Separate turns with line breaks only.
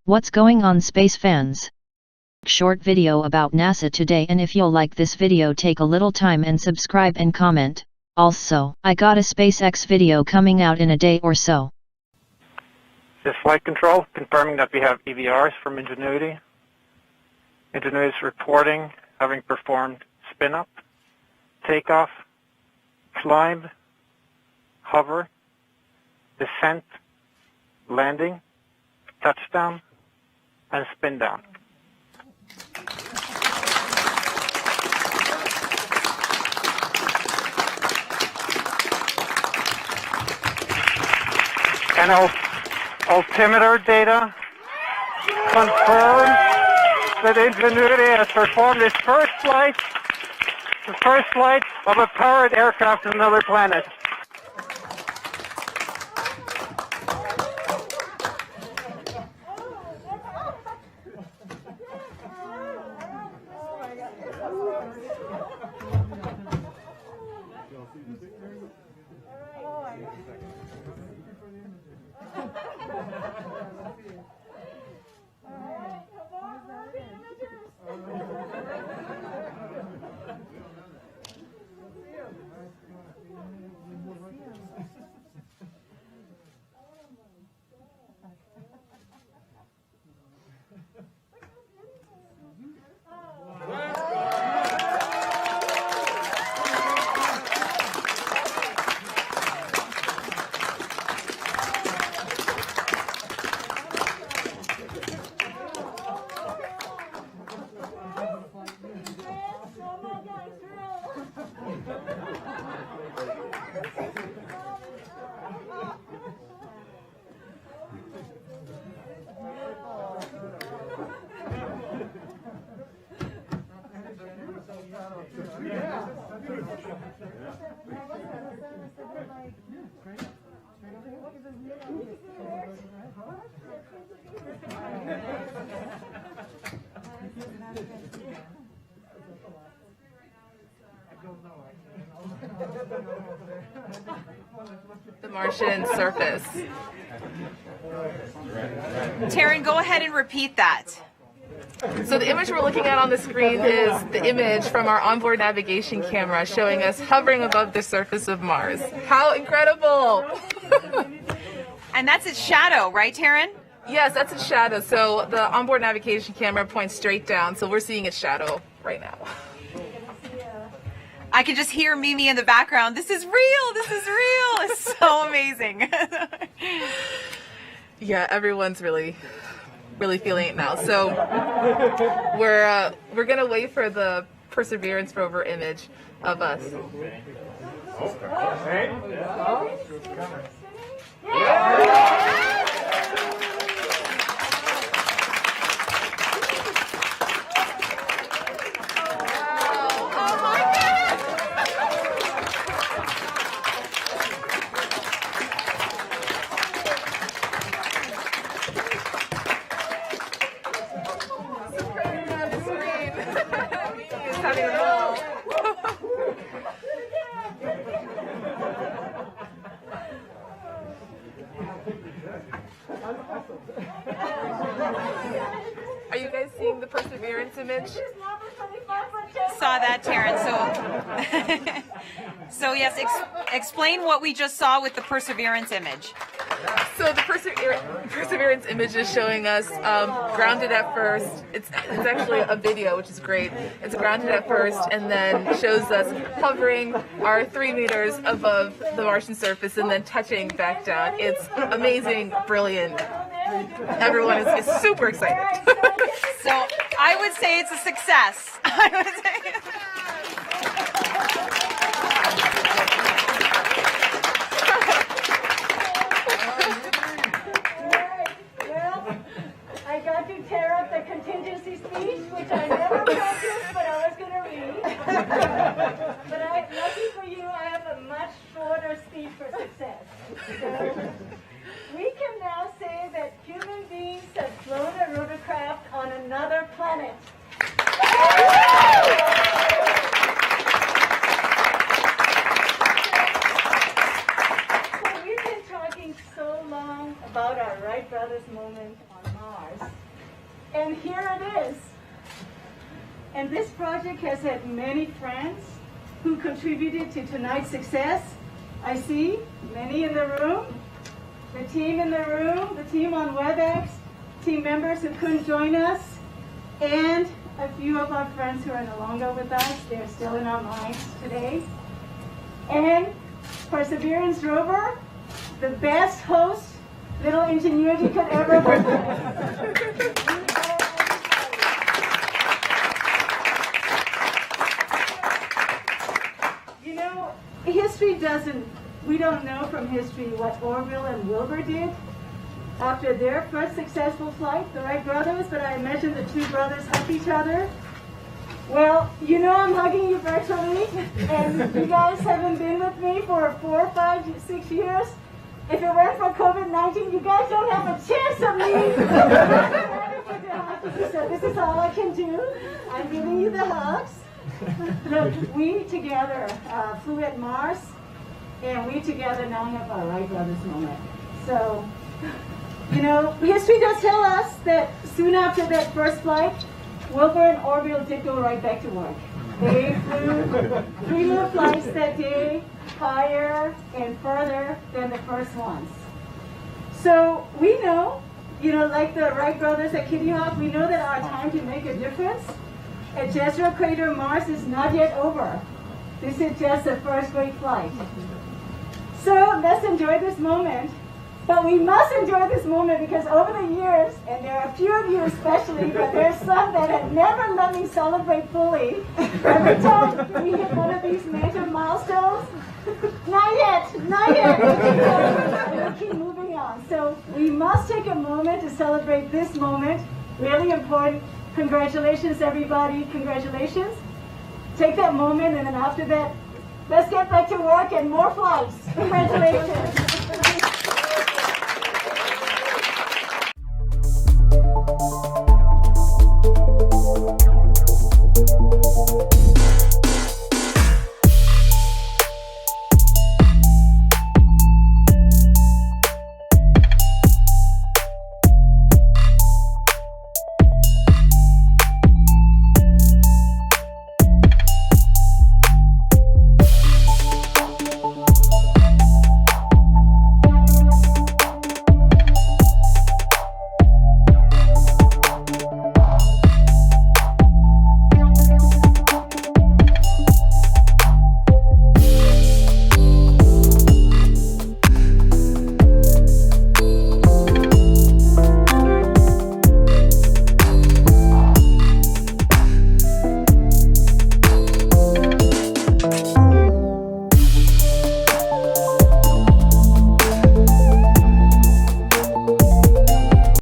What's going on, space fans? Short video about NASA today, and if you'll like this video, take a little time and subscribe and comment. Also, I got a SpaceX video coming out in a day or so.
This is flight control, confirming that we have EVRs from Ingenuity. Ingenuity is reporting having performed spin-up, takeoff, climb, hover, descent, landing, touchdown, and spin down. And altimeter data confirms that Ingenuity has performed its first flight of a powered aircraft on another planet.
The Martian surface.
Taryn, go ahead and repeat that.
So the image we're looking at on the screen is the image from our onboard navigation camera showing us hovering above the surface of Mars. How incredible!
And that's its shadow, right, Taryn?
Yes, that's its shadow. So the onboard navigation camera points straight down, so we're seeing its shadow right now.
I can just hear Mimi in the background. This is real. This is real. It's so amazing.
Yeah, everyone's really feeling it now. So we're gonna wait for the Perseverance rover image of us. Are you guys seeing the Perseverance image?
Saw that, Taryn. So yes, explain what we just saw with the Perseverance image.
So the Perseverance image is showing us grounded at first. It's actually a video, which is great. It's grounded at first and then shows us hovering our 3 meters above the Martian surface and then touching back down. It's amazing, brilliant. Everyone is super excited.
So I would say it's a success. I would say.
I got to tear up the contingency speech, which I never practiced, but I was going to read. But lucky for you, I have a much shorter speech for success. So, we can now say that human beings have flown a rotorcraft on another planet. And here it is. And this project has had many friends who contributed to tonight's success. I see many in the room, the team in the room, the team on WebEx, team members who couldn't join us, and a few of our friends who are no longer with us. They're still in our minds today. And Perseverance Rover, the best host little Ingenuity could ever work with. You know, history we don't know from history what Orville and Wilbur did after their first successful flight, the Wright brothers, but I imagine the two brothers hugged each other. Well, you know I'm hugging you virtually, and you guys haven't been with me for 4, 5, 6 years. If it weren't for COVID-19, you guys don't have a chance of me. So this is all I can do. I'm giving you the hugs. Look, we together flew at Mars, and we together now have our Wright brothers moment. So, you know, history does tell us that soon after that first flight, Wilbur and Orville did go right back to work. They flew 3 more flights that day, higher and further than the first ones. So we know, you know, like the Wright brothers at Kitty Hawk, we know that our time to make a difference at Jezero Crater, Mars is not yet over. This is just the first great flight. So let's enjoy this moment. But we must enjoy this moment because over the years, and there are a few of you especially, but there's some that have never let me celebrate fully. Every time we hit one of these major milestones, not yet. We'll keep moving on. So we must take a moment to celebrate this moment. Really important. Congratulations, everybody. Congratulations. Take that moment, and then after that, let's get back to work and more flights. Congratulations.
Thank you.